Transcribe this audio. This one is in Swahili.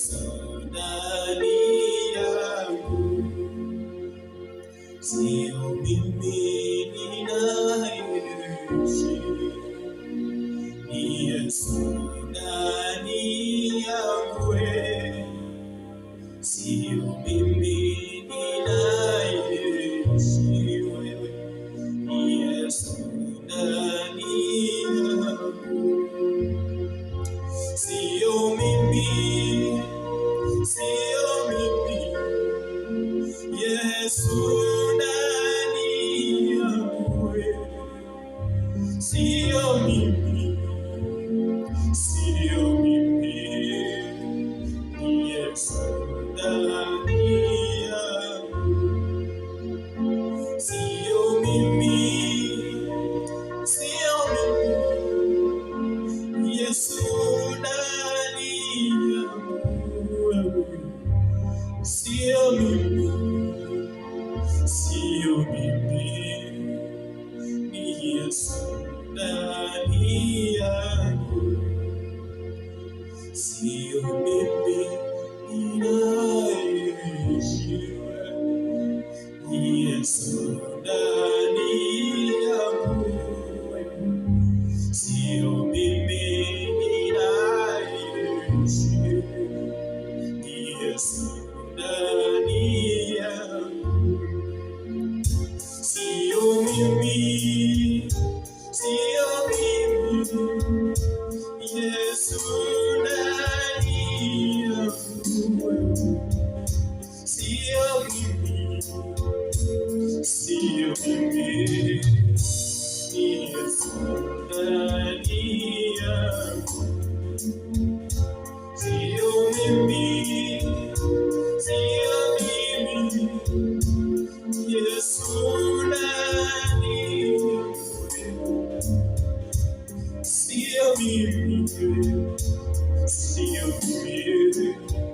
Yesu ndani yangu, sio mimi ninayeishi, ni Yesu ndani yangu, sio mimi ninayeishi, ni Yesu ndani yangu, sio mimi, sio mimi, Yesu ndani yangu, sio mimi, sio mimi, ni Yesu ndani yangu, sio mimi, sio mimi, Yesu ndani yangu, sio mimi, sio mimi, ni Yesu ndani yangu, sio mimi ninayeishi, ni Yesu ndani yangu, sio mimi ninayeishi, ni Yesu